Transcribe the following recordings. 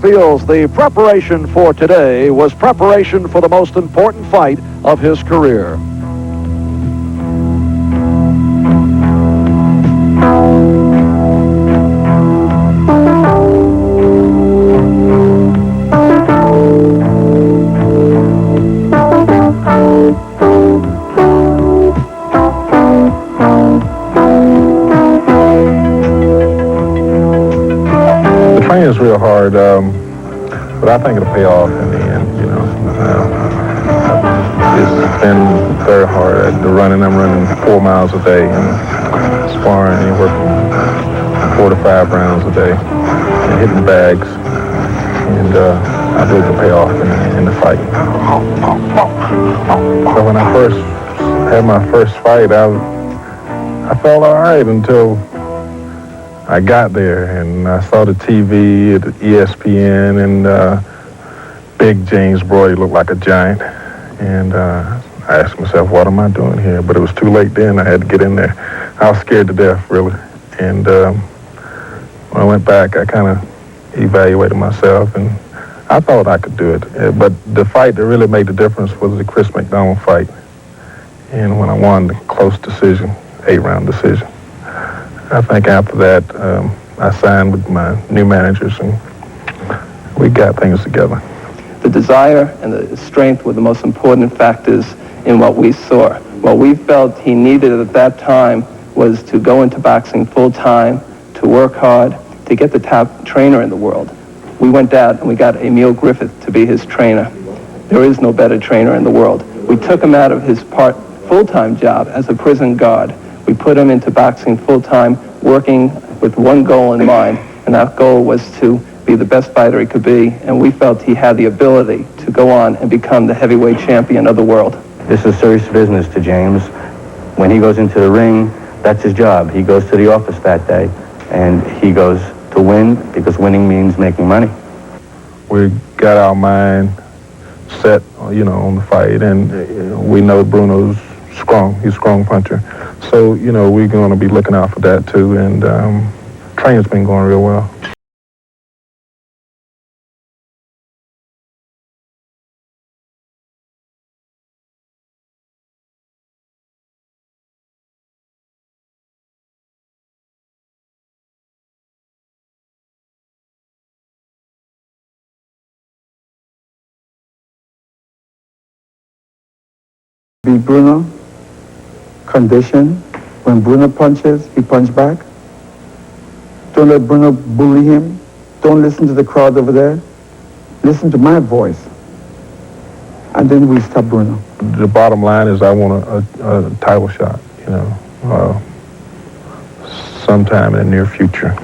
feels the preparation for today was preparation for the most important fight of his career. It's real hard, but I think it'll pay off in the end, you know. It's been very hard. I'm running 4 miles a day and sparring anywhere from 4 to 5 rounds a day and hitting bags. And I believe it'll pay off in the fight. So when I first had my first fight, I felt all right until I got there and I saw the TV at ESPN and big James Brody looked like a giant. And I asked myself, what am I doing here? But it was too late then. I had to get in there. I was scared to death, really. And when I went back, I kind of evaluated myself and I thought I could do it. But the fight that really made the difference was the Chris McDonald fight. And when I won the close decision, 8-round decision. I think after that, I signed with my new managers and we got things together. The desire and the strength were the most important factors in what we saw. What we felt he needed at that time was to go into boxing full-time, to work hard, to get the top trainer in the world. We went out and we got Emil Griffith to be his trainer. There is no better trainer in the world. We took him out of his full-time job as a prison guard. We put him into boxing full-time, working with one goal in mind, and that goal was to be the best fighter he could be, and we felt he had the ability to go on and become the heavyweight champion of the world. This is serious business to James. When he goes into the ring, that's his job. He goes to the office that day, and he goes to win, because winning means making money. We got our mind set, on the fight, and we know Bruno's strong. He's a strong puncher. So, we're going to be looking out for that too, and training's been going real well. Beat Bruno, condition. When Bruno punches, he punch back. Don't let Bruno bully him. Don't listen to the crowd over there. Listen to my voice. And then we stop Bruno. The bottom line is I want a title shot, sometime in the near future.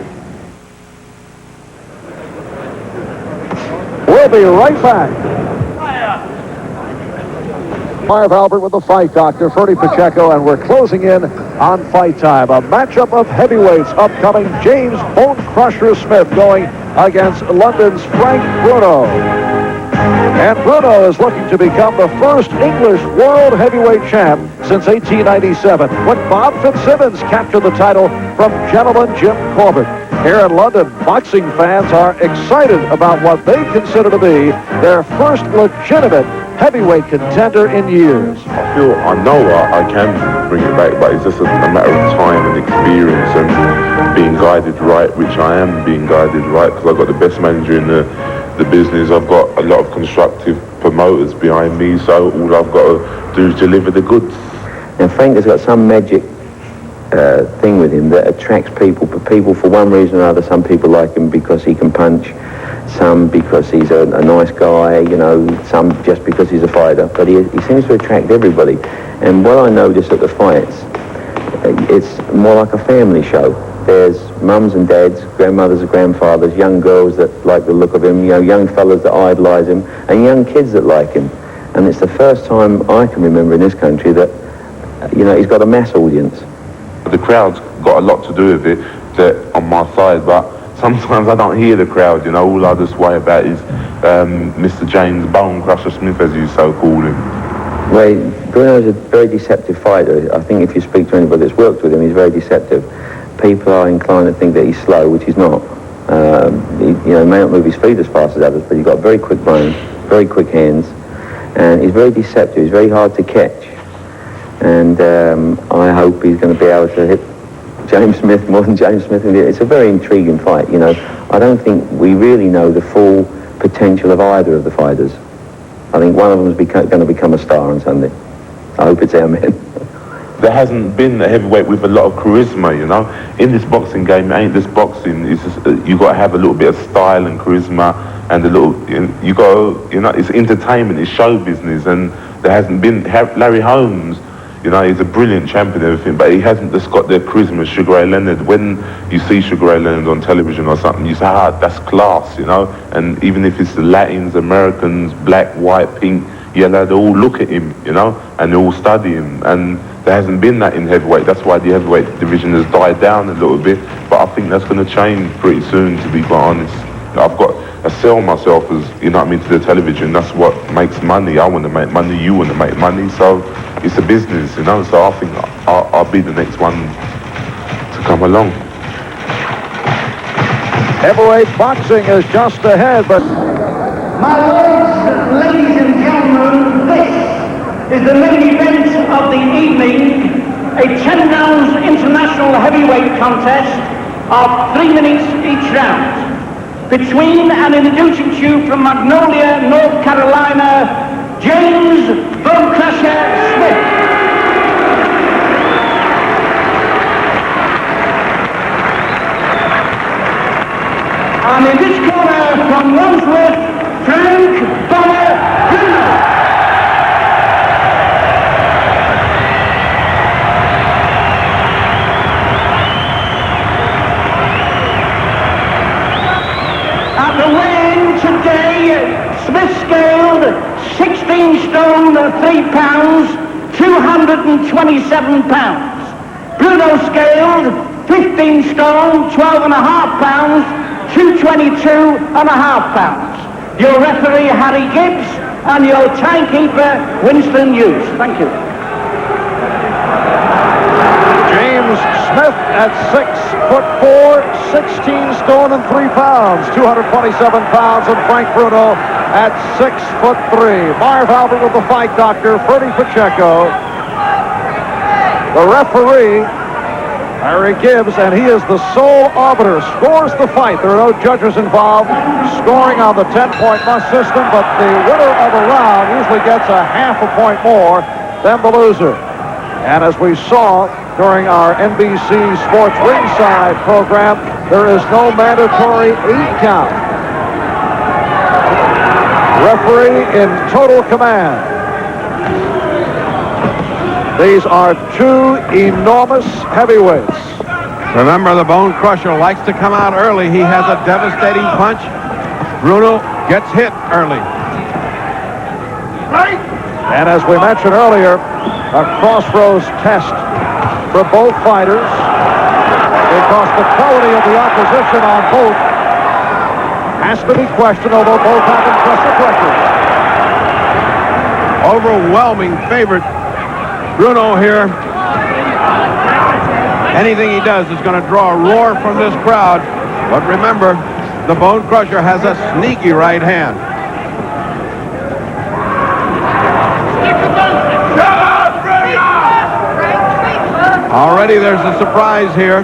We'll be right back. Marv Albert with the fight doctor, Ferdy Pacheco, and we're closing in on fight time. A matchup of heavyweights upcoming. James Bonecrusher Smith going against London's Frank Bruno. And Bruno is looking to become the first English world heavyweight champ since 1897, when Bob Fitzsimmons captured the title from gentleman Jim Corbett. Here in London, boxing fans are excited about what they consider to be their first legitimate heavyweight contender in years. I know I can bring it back, but it's just a matter of time and experience and being guided right, which I am being guided right, because I've got the best manager in the business. I've got a lot of constructive promoters behind me, so all I've got to do is deliver the goods. And Frank has got some magic thing with him that attracts people, but people for one reason or another. Some people like him because he can punch, some because he's a nice guy, some just because he's a fighter, but he seems to attract everybody. And what I notice at the fights, it's more like a family show. There's mums and dads, grandmothers and grandfathers, young girls that like the look of him, young fellas that idolize him, and young kids that like him. And it's the first time I can remember in this country that, he's got a mass audience. The crowd's got a lot to do with it, that on my side, but sometimes I don't hear the crowd, all I just worry about is Mr. James Bonecrusher Smith, as you so call him. Well, Bruno's a very deceptive fighter. I think if you speak to anybody that's worked with him, he's very deceptive. People are inclined to think that he's slow, which he's not. He may not move his feet as fast as others, but he's got a very quick brain, very quick hands, and he's very deceptive. He's very hard to catch. And I hope he's going to be able to hit James Smith more than James Smith. It's a very intriguing fight. I don't think we really know the full potential of either of the fighters. I think one of them is going to become a star on Sunday. I hope it's our man. There hasn't been a heavyweight with a lot of charisma, In this boxing game, it ain't just boxing. It's just, you got to have a little bit of style and charisma, and it's entertainment, it's show business, and there hasn't been Larry Holmes. He's a brilliant champion and everything, but he hasn't just got the charisma of Sugar Ray Leonard. When you see Sugar Ray Leonard on television or something, you say, that's class, And even if it's the Latins, Americans, black, white, pink, yellow, they all look at him, and they all study him. And there hasn't been that in heavyweight. That's why the heavyweight division has died down a little bit. But I think that's going to change pretty soon, to be quite honest. I've got to sell myself as, to the television. That's what makes money. I want to make money. You want to make money. So it's a business, So I think I'll be the next one to come along. Heavyweight boxing is just ahead, but... My lords, ladies and gentlemen, this is the main event of the evening, a 10 rounds international heavyweight contest of 3 minutes each round. Between and introducing you from Magnolia, North Carolina, James Bonecrusher Smith. And in this corner from Wandsworth, Frank Bruno. At the weigh-in today, Smith scaled 16 stone 3 pounds, 227 pounds. Bruno scaled 15 stone 12 and a half pounds, 222 and a half pounds. Your referee, Harry Gibbs, and your timekeeper, Winston Hughes. Thank you. James Smith at 6'4", 16 stone and 3 pounds, 227 pounds, and Frank Bruno at 6'3". Marv Albert with the fight doctor, Freddie Pacheco. The referee, Harry Gibbs, and he is the sole arbiter, scores the fight. There are no judges involved, scoring on the 10-point must system, but the winner of a round usually gets a half a point more than the loser. And as we saw during our NBC Sports Ringside program, there is no mandatory 8 count. Referee in total command. These are 2 enormous heavyweights. Remember, the Bonecrusher likes to come out early. He has a devastating punch. Bruno gets hit early. And as we mentioned earlier, a crossroads test for both fighters because the quality of the opposition on both has to be questioned, although both have impressive records. Overwhelming favorite, Bruno here. Anything he does is going to draw a roar from this crowd. But remember, the Bonecrusher has a sneaky right hand. Already there's a surprise here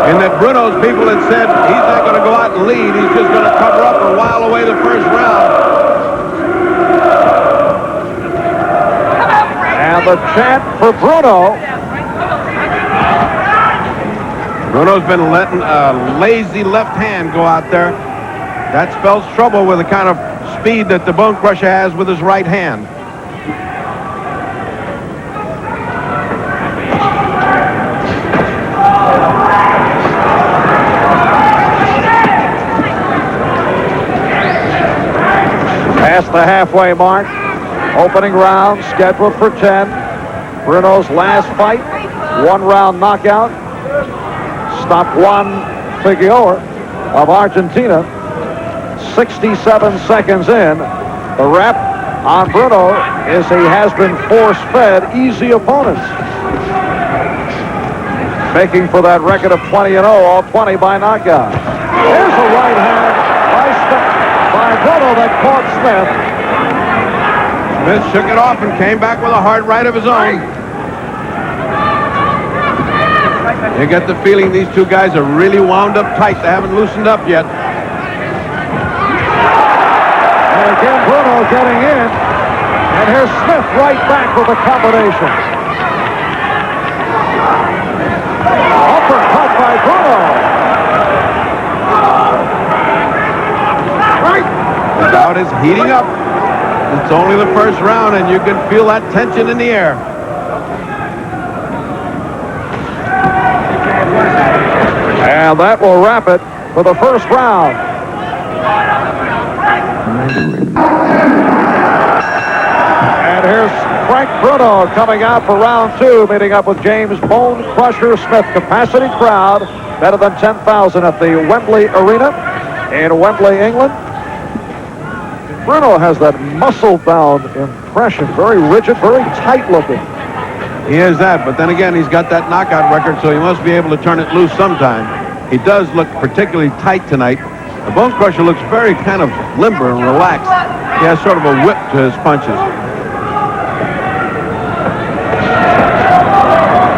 in that Bruno's people had said he's not going to go out and lead. He's just going to cover up or while away the first round. And the chant for Bruno. Bruno's been letting a lazy left hand go out there. That spells trouble with the kind of speed that the Bonecrusher has with his right hand. Past the halfway mark. Opening round scheduled for 10. Bruno's last fight, 1-round knockout. Stopped Juan Figueroa of Argentina. 67 seconds in. The rap on Bruno is he has been force-fed easy opponents. Making for that record of 20-0, all 20 by knockout. Here's a right hand by Bruno that caught Smith. Smith shook it off and came back with a hard right of his own. You get the feeling these two guys are really wound up tight. They haven't loosened up yet. And again, Bruno getting in. And here's Smith right back with a combination. Uppercut by Bruno. The bout is heating up. It's only the first round, and you can feel that tension in the air. And that will wrap it for the first round. And here's Frank Bruno coming out for round two, meeting up with James Bonecrusher Smith. Capacity crowd, better than 10,000 at the Wembley Arena in Wembley, England. Bruno has that muscle-bound impression, very rigid, very tight-looking. He is that, but then again, he's got that knockout record, so he must be able to turn it loose sometime. He does look particularly tight tonight. The Bonecrusher looks very kind of limber and relaxed. He has sort of a whip to his punches.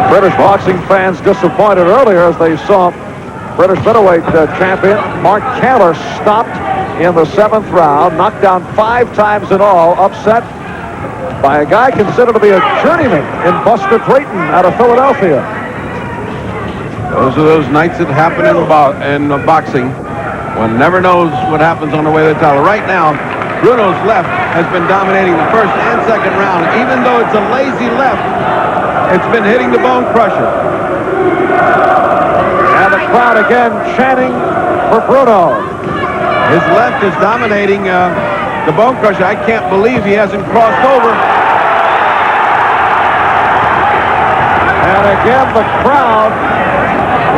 British boxing fans disappointed earlier as they saw British middleweight champion Mark Taylor stopped in the 7th round, knocked down 5 times in all, upset by a guy considered to be a journeyman in Buster Drayton out of Philadelphia. Those are those nights that happen in boxing. One never knows what happens on the way to the title. Right now, Bruno's left has been dominating the first and second round. Even though it's a lazy left, it's been hitting the Bonecrusher. And the crowd again chanting for Bruno. His left is dominating the Bonecrusher. I can't believe he hasn't crossed over. And again, the crowd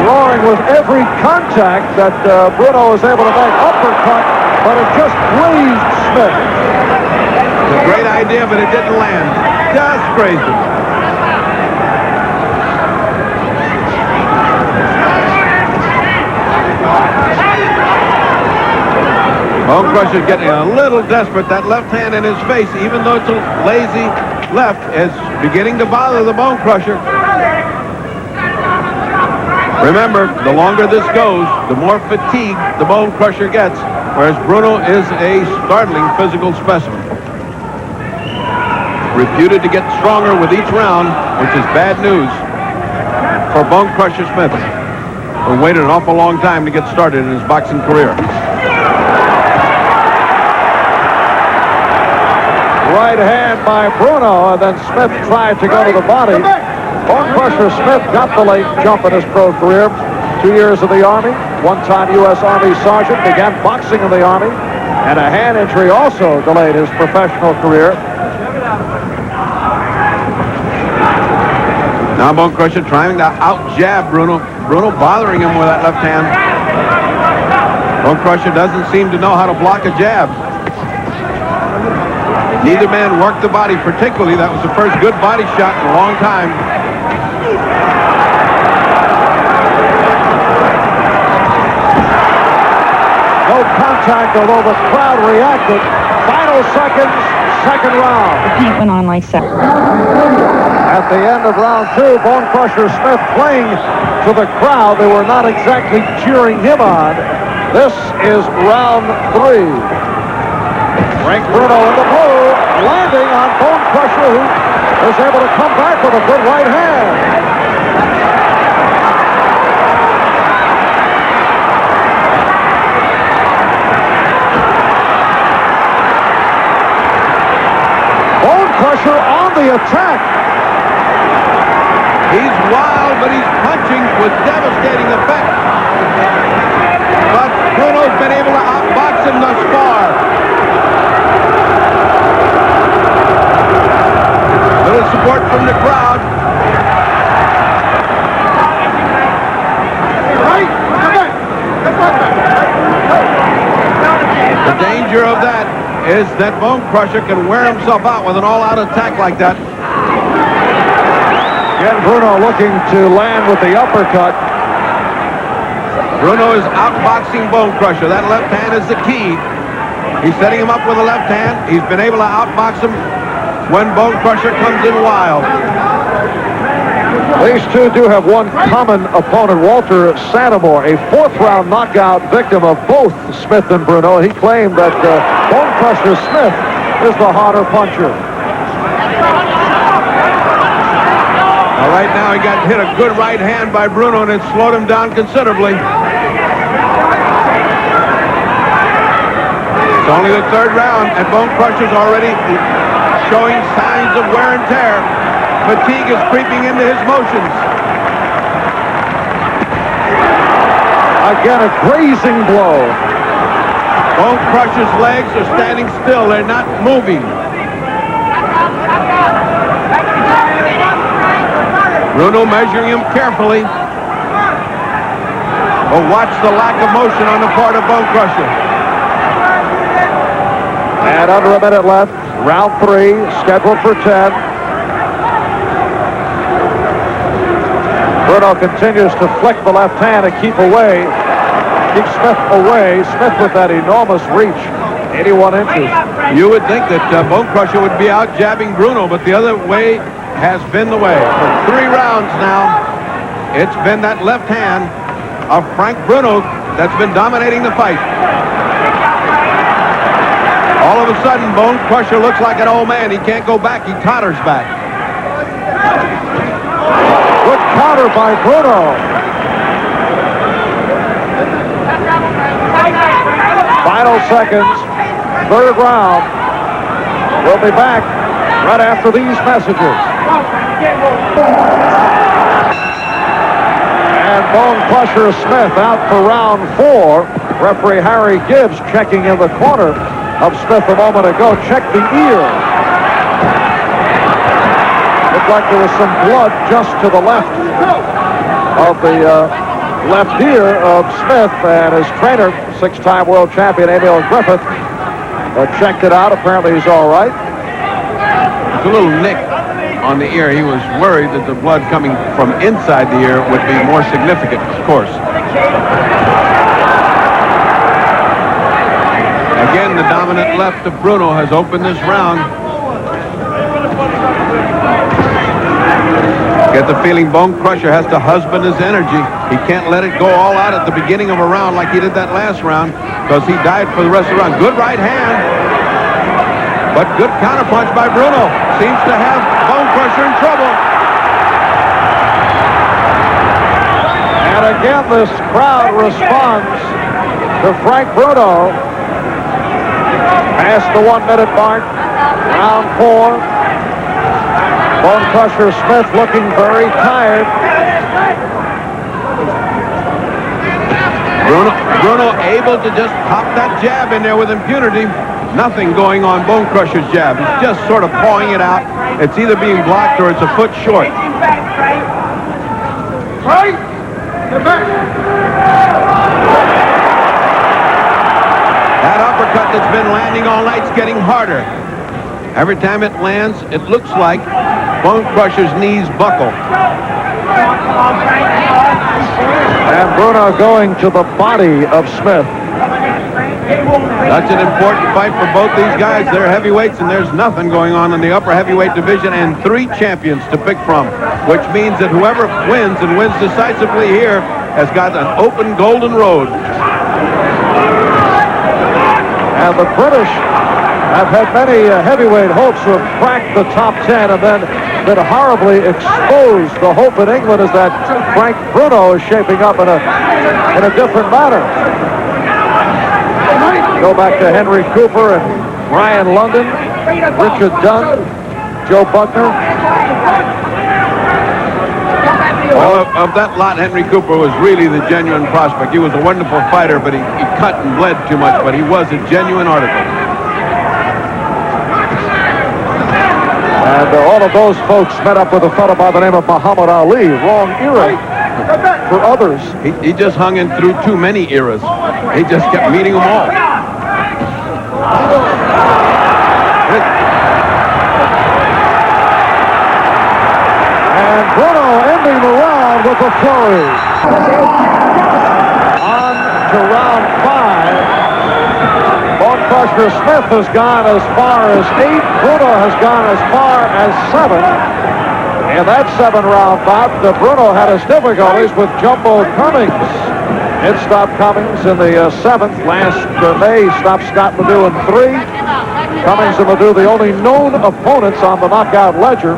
roaring with every contact that Bruno is able to make. Uppercut, but it just grazed Smith. It's a great idea, but it didn't land. Just grazed him. Bonecrusher getting a little desperate. That left hand in his face, even though it's a lazy left, is beginning to bother the Bonecrusher. Remember, the longer this goes, the more fatigued the Bonecrusher gets, whereas Bruno is a startling physical specimen. Reputed to get stronger with each round, which is bad news for Bonecrusher Smith, who waited an awful long time to get started in his boxing career. Right hand by Bruno, and then Smith tried to go to the body. Bonecrusher Smith got the late jump in his pro career. 2 years in the Army, one-time U.S. Army sergeant, began boxing in the Army, and a hand injury also delayed his professional career. Now Bonecrusher trying to out-jab Bruno. Bruno bothering him with that left hand. Bonecrusher doesn't seem to know how to block a jab. Neither man worked the body particularly. That was the first good body shot in a long time. No contact, although the crowd reacted. Final seconds, second round. It went on like that. At the end of round two, Bonecrusher Smith playing to the crowd. They were not exactly cheering him on. This is round three. Frank Bruno in the blue, landing on Bonecrusher, who was able to come back with a good right hand. Bonecrusher on the attack. He's wild, but he's punching with devastating effect. But Bruno's been able to outbox him thus far. Little support from the crowd. The danger of that is that Bonecrusher can wear himself out with an all-out attack like that. Again, Bruno looking to land with the uppercut. Bruno is outboxing Bonecrusher. That left hand is the key. He's setting him up with a left hand. He's been able to outbox him when Bonecrusher comes in wild. These two do have one common opponent, Walter Santamore, a fourth-round knockout victim of both Smith and Bruno. He claimed that Bonecrusher Smith is the harder puncher. Now, right now, he got hit a good right hand by Bruno, and it slowed him down considerably. It's only the third round, and Bonecrusher's already showing signs of wear and tear. Fatigue is creeping into his motions. Again, a grazing blow. Bonecrusher's legs are standing still. They're not moving. Bruno measuring him carefully. But watch the lack of motion on the part of Bonecrusher. And under a minute left, round 3, scheduled for 10. Bruno continues to flick the left hand and keep Smith away. Smith with that enormous reach, 81 inches. You would think that Bonecrusher would be out jabbing Bruno, but the other way has been the way. For 3 rounds now, it's been that left hand of Frank Bruno that's been dominating the fight. All of a sudden, Bonecrusher looks like an old man. He can't go back. He totters back. Good counter by Bruno. Final seconds, third round. We'll be back right after these messages. And Bonecrusher Smith out for round 4. Referee Harry Gibbs checking in the corner of Smith a moment ago. Check the ear. Looked like there was some blood just to the left of the left ear of Smith, and his trainer, 6-time world champion Emil Griffith, checked it out. Apparently he's all right. It's a little nick on the ear. He was worried that the blood coming from inside the ear would be more significant, of course. Again, the dominant left of Bruno has opened this round. Get the feeling Bonecrusher has to husband his energy. He can't let it go all out at the beginning of a round like he did that last round, because he died for the rest of the round. Good right hand, but good counterpunch by Bruno. Seems to have Bonecrusher in trouble. And again, this crowd responds to Frank Bruno. Past the 1-minute mark, round 4. Bonecrusher Smith looking very tired. Bruno able to just pop that jab in there with impunity. Nothing going on Bonecrusher's jab. He's just sort of pawing it out. It's either being blocked or it's a foot short. That uppercut that's been landing all night's getting harder. Every time it lands, it looks like Bonecrusher's knees buckle. And Bruno going to the body of Smith. That's an important fight for both these guys. They're heavyweights, and there's nothing going on in the upper heavyweight division, and 3 champions to pick from, which means that whoever wins and wins decisively here has got an open golden road. And the British have had many heavyweight hopes to have cracked the top 10 and then been horribly exposed. The hope in England is that Frank Bruno is shaping up in a different manner. Go back to Henry Cooper and Ryan London, Richard Dunn, Joe Buckner. Well, of that lot, Henry Cooper was really the genuine prospect. He was a wonderful fighter, but he cut and bled too much, but he was a genuine article. And all of those folks met up with a fellow by the name of Muhammad Ali. Wrong era for others. He just hung in through too many eras. He just kept meeting them all. And Bruno ending the round with a flurry. On Bronecrusher Smith has gone as far as 8. Bruno has gone as far as 7. In that 7-round bout, Bruno had his difficulties with Jumbo Cummings. It stopped Cummings in the 7th. Last May, stopped Scott Ledoux in 3. Cummings and Ledoux, the only known opponents on the knockout ledger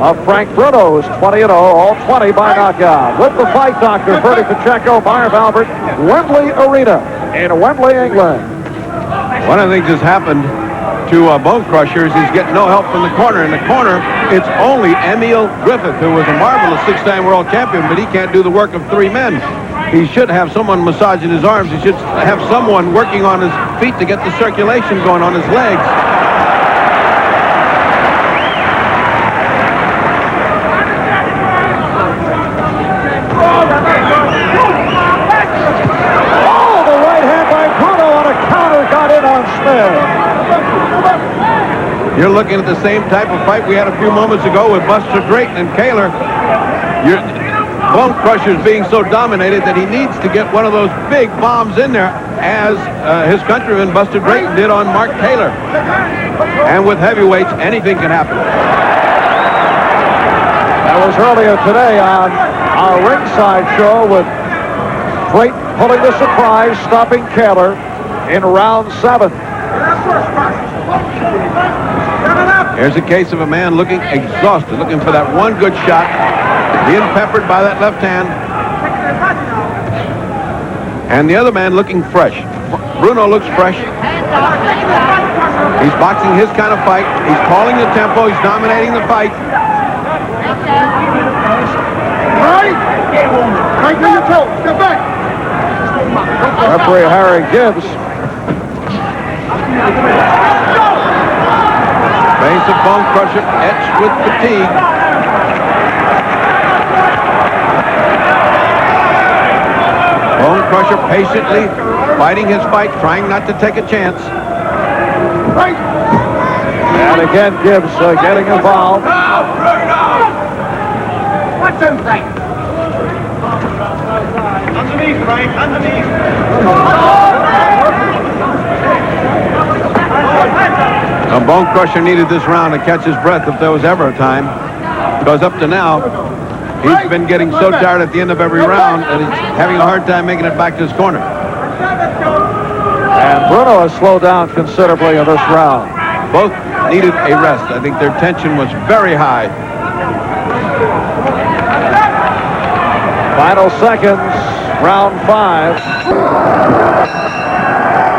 of Frank Bruno, is 20-0, all 20 by knockout. With the fight doctor, Bertie Pacheco, Marv Albert, Wembley Arena in Wembley, England. One of the things that's happened to Bonecrusher is he's getting no help from the corner. In the corner, it's only Emil Griffith, who was a marvelous 6-time world champion, but he can't do the work of 3 men. He should have someone massaging his arms. He should have someone working on his feet to get the circulation going on his legs. Oh, the right hand by Bruno on a counter got in on Smith. You're looking at the same type of fight we had a few moments ago with Buster Drayton and Kaler. Bonecrusher is being so dominated that he needs to get one of those big bombs in there, as his countryman Buster Drayton did on Mark Taylor. And with heavyweights, anything can happen. That was earlier today on our ringside show with Drayton pulling the surprise, stopping Kaler in round 7. Here's a case of a man looking exhausted, looking for that one good shot, being peppered by that left hand. And the other man looking fresh. Bruno looks fresh. He's boxing his kind of fight. He's calling the tempo. He's dominating the fight. Right to your toe. Step back. Referee Harry Gibbs. Face of Bonecrusher etched with fatigue. Bonecrusher patiently fighting his fight, trying not to take a chance. And again, Gibbs getting involved. What's in Frank? Underneath, Frank. Underneath. Now, Bonecrusher needed this round to catch his breath if there was ever a time, because up to now, he's been getting so tired at the end of every round that he's having a hard time making it back to his corner. And Bruno has slowed down considerably in this round. Both needed a rest. I think their tension was very high. Final seconds, round 5.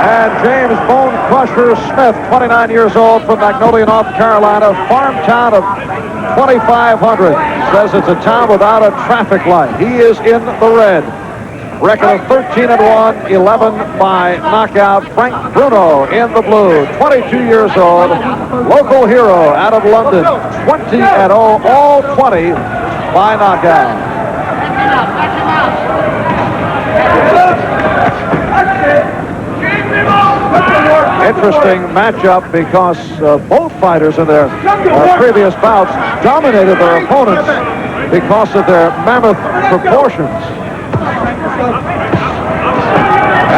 And James Bonecrusher Smith, 29 years old, from Magnolia, North Carolina, farm town of 2,500. Says it's a town without a traffic light. He is in the red. Record of 13-1, 11 by knockout. Frank Bruno in the blue, 22 years old, local hero out of London, 20-0, all 20 by knockout. Interesting matchup because both fighters in their previous bouts dominated their opponents because of their mammoth proportions.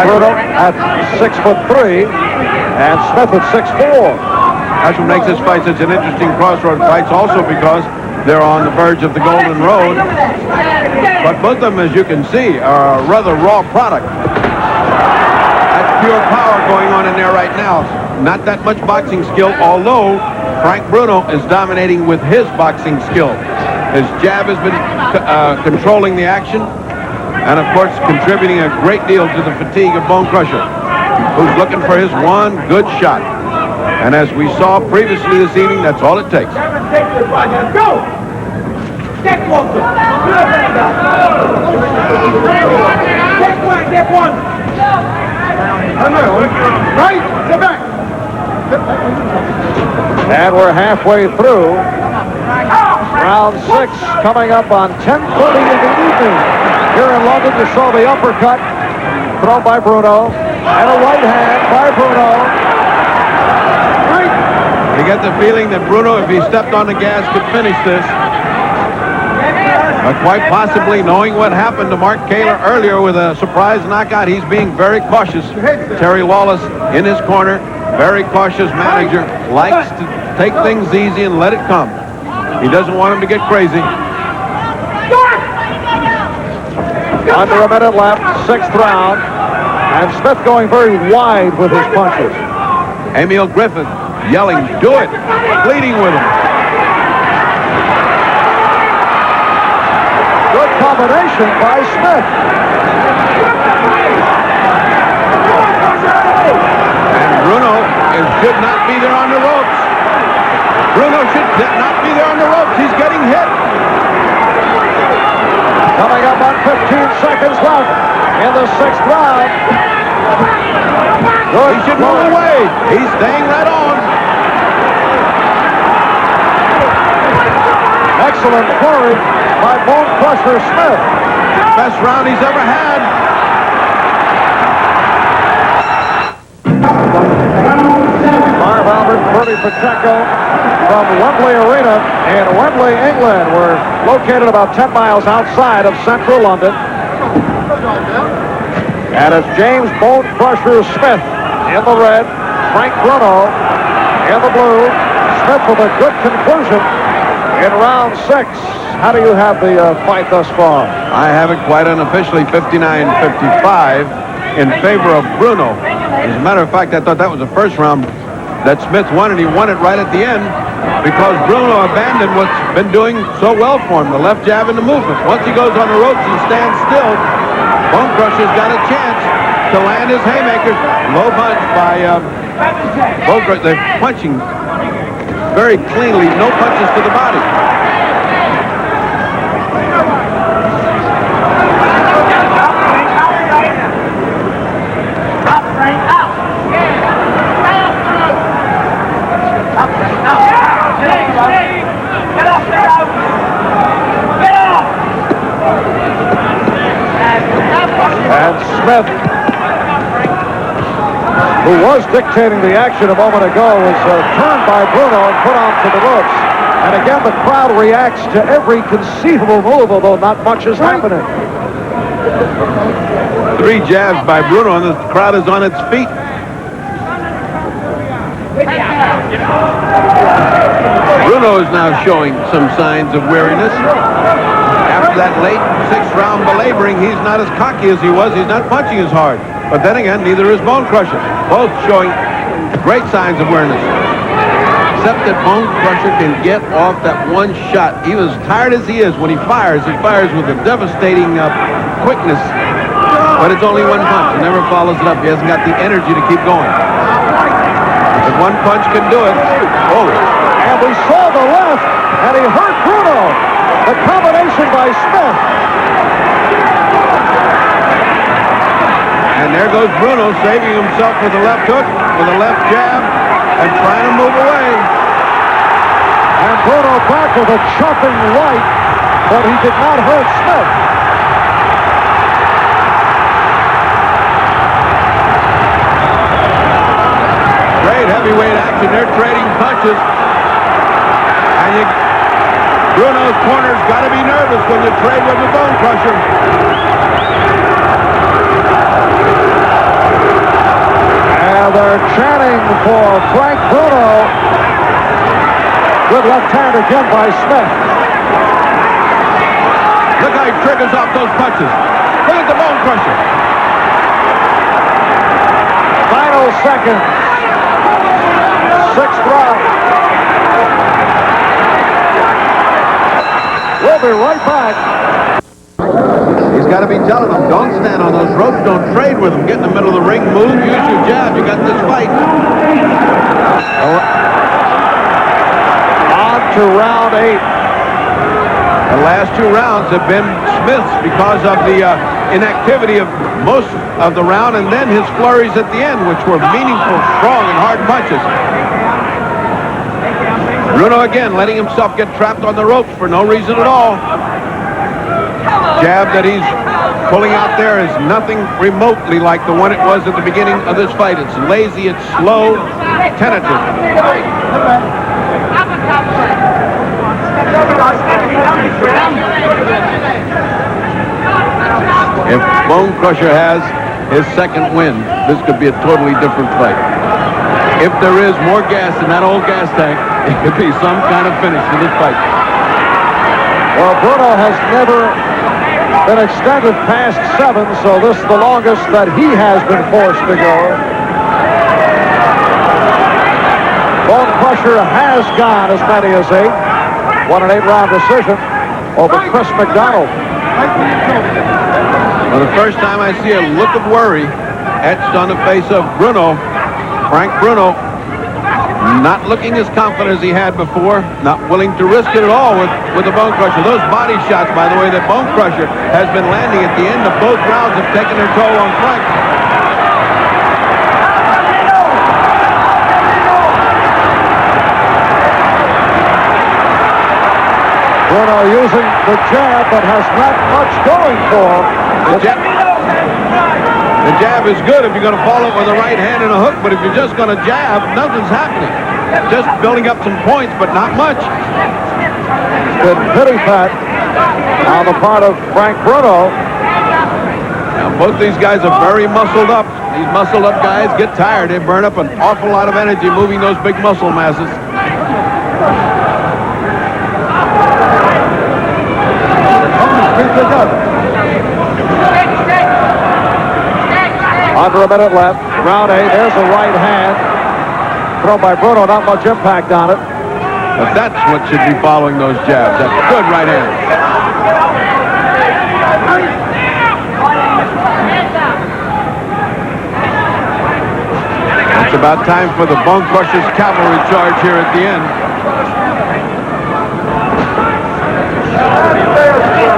Bruno at 6'3" and Smith at 6'4". That's what makes this fight such an interesting crossroad fight, also because they're on the verge of the Golden Road. But both of them, as you can see, are a rather raw product. That's pure power going on in there right now. Not that much boxing skill, although Frank Bruno is dominating with his boxing skill. His jab has been controlling the action, and of course contributing a great deal to the fatigue of Bonecrusher, who's looking for his one good shot. And as we saw previously this evening, that's all it takes. Go! Get closer! Get one! Right! Get back! And we're halfway through. Round 6 coming up on 10:30 in the evening. Here in London, you saw the uppercut thrown by Bruno and a right hand by Bruno. You get the feeling that Bruno, if he stepped on the gas, could finish this. But quite possibly, knowing what happened to Mark Kaler earlier with a surprise knockout, he's being very cautious. Terry Wallace in his corner. very cautious manager, likes to take things easy and let it come. He doesn't want him to get crazy. Under a minute left, 6th round. And Smith going very wide with his punches. Emil Griffith yelling, do it, pleading with him. Good combination by Smith. And Bruno should not be there on the ropes. Bruno should not be there on the ropes. He's getting hit. Coming up on 15 seconds left in the 6th round. Good. He should move away. He's staying right on. Excellent flurry by Bonecrusher Smith. Best round he's ever had. Marv Albert, Bernie Pacheco from Wembley Arena in Wembley, England. We're located about 10 miles outside of central London. And it's James Bonecrusher Smith in the red, Frank Bruno in the blue. Smith with a good conclusion in round 6. How do you have the fight thus far? I have it quite unofficially 59-55 in favor of Bruno. As a matter of fact, I thought that was the first round that Smith won, and he won it right at the end because Bruno abandoned what's been doing so well for him, the left jab and the movement. Once he goes on the ropes and stands still, Bonecrusher's got a chance to land his haymakers. Low punch by Bonecrusher. They're punching very cleanly, no punches to the body. And Smith, who was dictating the action a moment ago, was turned by Bruno and put onto the ropes. And again, the crowd reacts to every conceivable move, although not much is happening. 3 jabs by Bruno, and the crowd is on its feet. Bruno is now showing some signs of weariness. After that late 6th round belaboring, he's not as cocky as he was. He's not punching as hard. But then again, neither is Bonecrusher. Both showing great signs of weariness. Except that Bonecrusher can get off that one shot. Even as tired as he is, when he fires with a devastating quickness. But it's only one punch. He never follows it up. He hasn't got the energy to keep going. But one punch can do it. Oh. And we saw the left, and he hurt Bruno. The combination by Smith. And there goes Bruno saving himself with a left hook, with a left jab, and trying to move away. And Bruno back with a chopping right, but he did not hurt Smith. Great heavyweight action. They're trading punches. And Bruno's corner's got to be nervous when you trade with the Bonecrusher. And they're chanting for Frank Bruno. Good left hand again by Smith. Look how he triggers off those punches. Look at the Bonecrusher. Final seconds. 6th round. We'll be right back. He's got to be telling them, don't stand on those ropes, don't trade with them. Get in the middle of the ring, move, use your jab. You got this fight. On to round 8. The last 2 rounds have been Smith's because of the inactivity of most of the round, and then his flurries at the end, which were meaningful, strong, and hard punches. Bruno again letting himself get trapped on the ropes for no reason at all. Jab that he's pulling out there is nothing remotely like the one it was at the beginning of this fight. It's lazy, it's slow, tentative. If Bonecrusher has his second win, this could be a totally different fight. if there is more gas in that old gas tank, it could be some kind of finish to this fight. Well, Bruno has never been extended past 7, so this is the longest that he has been forced to go. Bonecrusher has gone as many as 8. Won an 8-round decision over Chris McDonald. For the first time, I see a look of worry etched on the face of Bruno. Frank Bruno, not looking as confident as he had before, not willing to risk it at all with the Bonecrusher. Those body shots, by the way, that Bonecrusher has been landing at the end of both rounds have taken their toll on Frank. Bruno using the jab, but has not much going for him. The jab is good if you're going to follow it with a right hand and a hook, but if you're just going to jab, nothing's happening. Just building up some points, but not much. Good pity pat on the part of Frank Bruno. Now, both these guys are very muscled up. These muscled up guys get tired. They burn up an awful lot of energy moving those big muscle masses. Under a minute left. Round 8. There's a right hand thrown by Bruno. Not much impact on it. But that's what should be following those jabs. That good right hand. It's about time for the Bonecrusher's cavalry charge here at the end.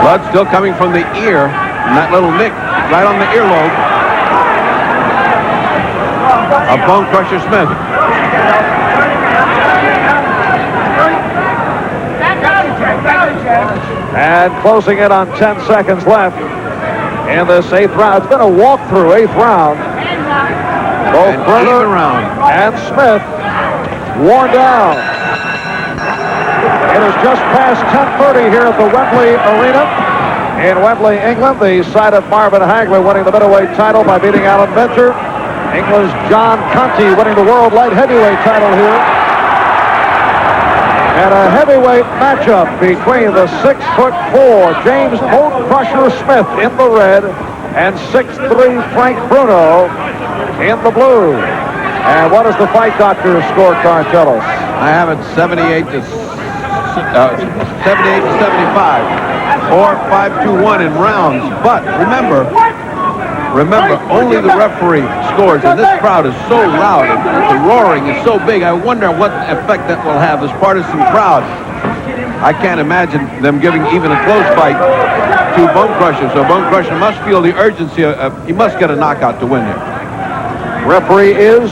Blood still coming from the ear, and that little nick right on the earlobe of Bonecrusher Smith. And closing in on 10 seconds left in this 8th round. It's been a walk-through 8th round. Both Bruno and Smith worn down. It is just past 10:30 here at the Wembley Arena in Wembley, England. The site of Marvin Hagler winning the middleweight title by beating Alan Minter. England's John Conti winning the world light heavyweight title here. And a heavyweight matchup between the 6'4" James Bonecrusher Smith in the red and 6'3" Frank Bruno in the blue. And what does the fight doctor's scorecard tell us? I have it 78 to 75 or 5-1 in rounds. But remember, only the referee scores, and this crowd is so loud, and the roaring is so big. I wonder what effect that will have, this partisan crowd. I can't imagine them giving even a close fight to Bonecrusher, so Bonecrusher must feel the urgency. He must get a knockout to win here. Referee is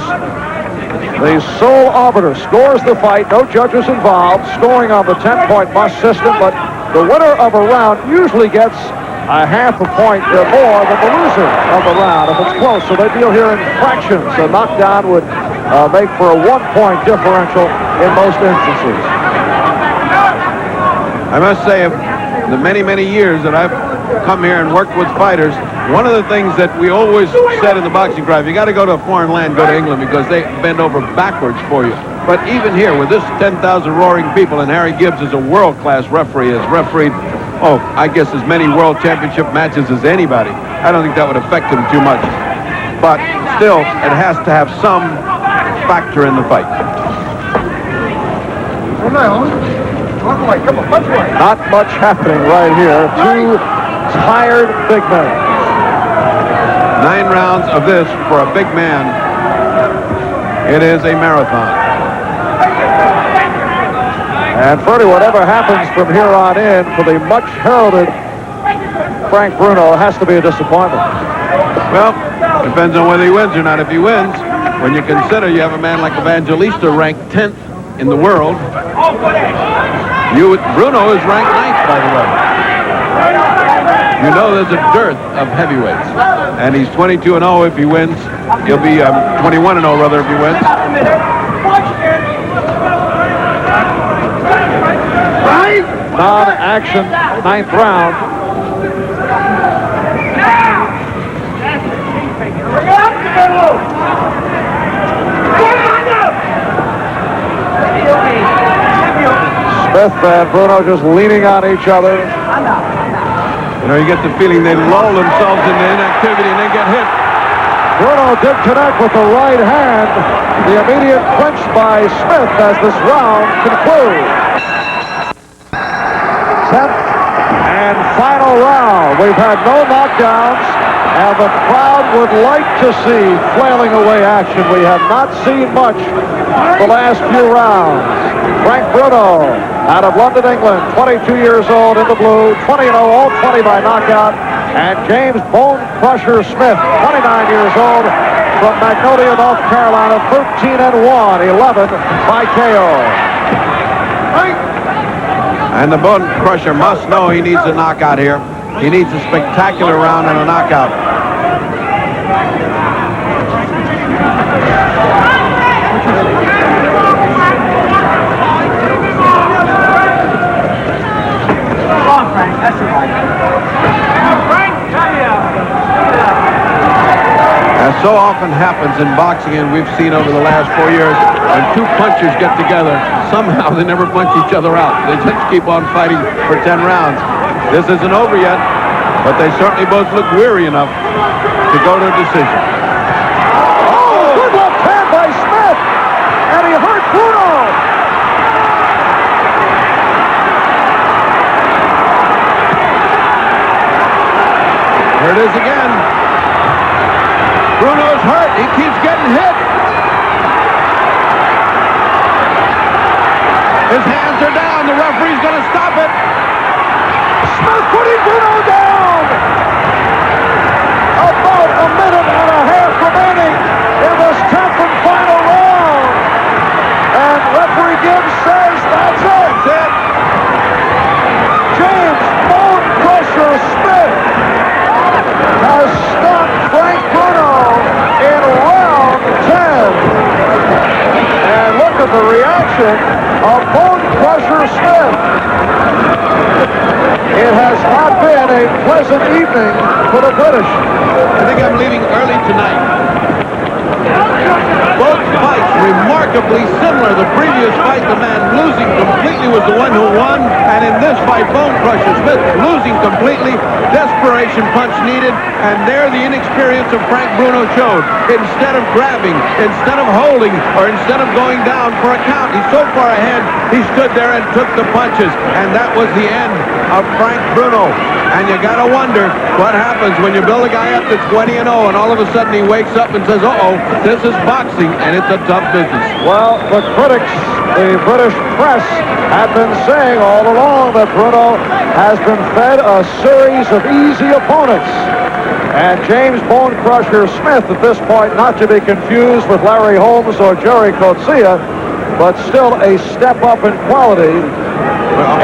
the sole arbiter, scores the fight, no judges involved, scoring on the 10-point must system, but the winner of a round usually gets a half a point or more than the loser of the round if it's close. So they deal here in fractions. A knockdown would make for a 1-point differential in most instances. I must say, the many, many years that I've come here and worked with fighters, one of the things that we always said in the boxing crowd, if you got to go to a foreign land, go to England, because they bend over backwards for you. But even here, with this 10,000 roaring people, and Harry Gibbs is a world-class referee, has refereed, I guess as many world championship matches as anybody. I don't think that would affect him too much. But still, it has to have some factor in the fight. Not much happening right here. Two tired big men. 9 rounds of this for a big man. It is a marathon. And Freddie, whatever happens from here on in for the much heralded Frank Bruno has to be a disappointment. Well, depends on whether he wins or not. If he wins, when you consider you have a man like Evangelista ranked 10th in the world, Bruno is ranked 9th, by the way. You know there's a dearth of heavyweights. And he's 22-0 if he wins. He'll be 21-0 rather if he wins. Non-action 9th round. Smith and Bruno just leaning on each other. You know, you get the feeling they lull themselves into inactivity and then get hit. Bruno did connect with the right hand. The immediate clinch by Smith as this round concludes. 10th and final round. We've had no knockdowns, and the crowd would like to see flailing away action. We have not seen much the last few rounds. Frank Bruno out of London, England, 22 years old in the blue, 20-0, all 20 by knockout. And James Bonecrusher Smith, 29 years old, from Magnolia, North Carolina, 13-1, 11 by KO. And the Bonecrusher must know he needs a knockout here. He needs a spectacular round and a knockout. Come on, Frank. That's As so often happens in boxing, and we've seen over the last 4 years, when two punchers get together, somehow they never punch each other out. They just keep on fighting for 10 rounds. This isn't over yet, but they certainly both look weary enough to go to a decision. Oh, good left hand by Smith, and he hurt Bruno. Here it is again. Bruno is hurt. He keeps getting hit. His hands are down. The referee's going to stop it. Smith putting Bruno down. About a minute and a half remaining in this 10th and final round. And referee Gibbs says that's it. That's it. James Bonecrusher Smith has stopped Frank Bruno in round 10. And look at the reaction of Bonecrusher Smith. It has not been a pleasant evening for the British. I think I'm leaving early tonight. Both fights remarkably similar. The previous fight, the man losing completely was the one who won. And in this fight, Bonecrusher Smith losing completely. Desperation punch needed. And there the inexperience of Frank Bruno showed. Instead of grabbing, instead of holding, or instead of going down for a count, he's so far ahead, he stood there and took the punches. And that was the end of Frank Bruno. And you got to wonder what happens when you build a guy up that's 20-0 and all of a sudden he wakes up and says, uh-oh, this is boxing and it's a tough business. Well, the critics, the British press, have been saying all along that Bruno has been fed a series of easy opponents. And James Bonecrusher Smith, at this point, not to be confused with Larry Holmes or Jerry Coetzee, but still a step up in quality,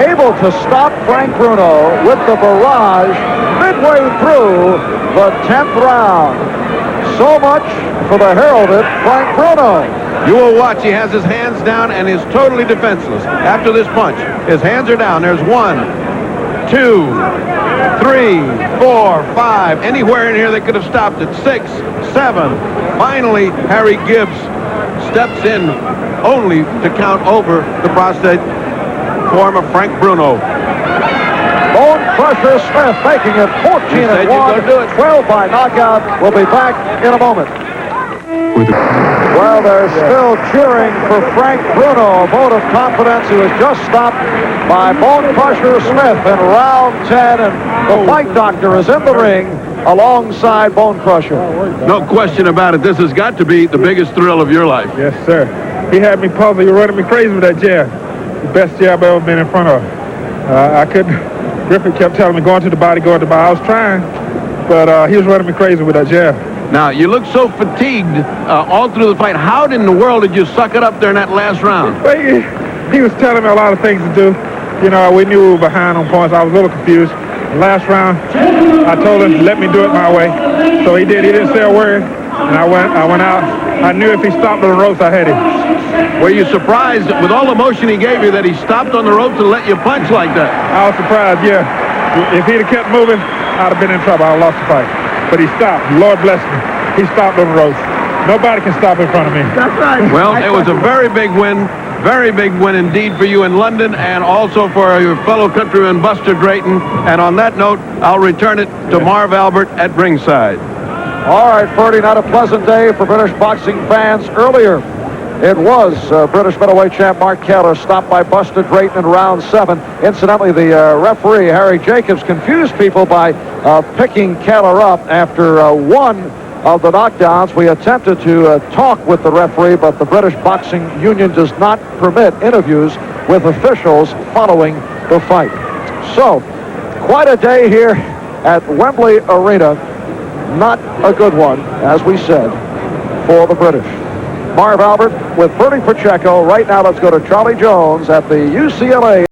able to stop Frank Bruno with the barrage midway through the 10th round. So much for the heralded Frank Bruno. You will watch. He has his hands down and is totally defenseless after this punch. His hands are down. There's 1, 2, 3, 4, 5. Anywhere in here they could have stopped it. 6, 7. Finally, Harry Gibbs steps in only to count over the prostate form of Frank Bruno. Bonecrusher Smith making it 14-1, 12 by knockout. We'll be back in a moment. Well, they're still cheering for Frank Bruno, a vote of confidence. He was just stopped by Bonecrusher Smith in round 10, and the fight doctor is in the ring alongside Bonecrusher. No question about it. This has got to be the biggest thrill of your life. Yes, sir. He had me puzzled. He was running me crazy with that jab. The best jab I've ever been in front of. I couldn't. Griffith kept telling me, going to the body, going to the body. I was trying, but he was running me crazy with that jab. Now, you look so fatigued all through the fight. How in the world did you suck it up there in that last round? Well, he was telling me a lot of things to do. You know, we knew we were behind on points. I was a little confused. Last round, I told him, let me do it my way. So he did. He didn't say a word. And I went out. I knew if he stopped on the ropes, I had him. Were you surprised, with all the motion he gave you, that he stopped on the ropes and let you punch like that? I was surprised, yeah. If he'd have kept moving, I'd have been in trouble. I'd have lost the fight. But he stopped. Lord bless me. He stopped on the ropes. Nobody can stop in front of me. That's right. Well, it was a very big win Very big win indeed for you in London and also for your fellow countryman Buster Drayton. And on that note, I'll return it to Marv Albert at ringside. All right, Ferdy, not a pleasant day for British boxing fans. Earlier, it was British middleweight champ Mark Taylor stopped by Buster Drayton in round 7. Incidentally, the referee, Harry Jacobs, confused people by picking Taylor up after one of the knockdowns. We attempted to talk with the referee, but the British Boxing Union does not permit interviews with officials following the fight. So, quite a day here at Wembley Arena. Not a good one, as we said, for the British. Marv Albert with Bertie Pacheco. Right now, let's go to Charlie Jones at the UCLA.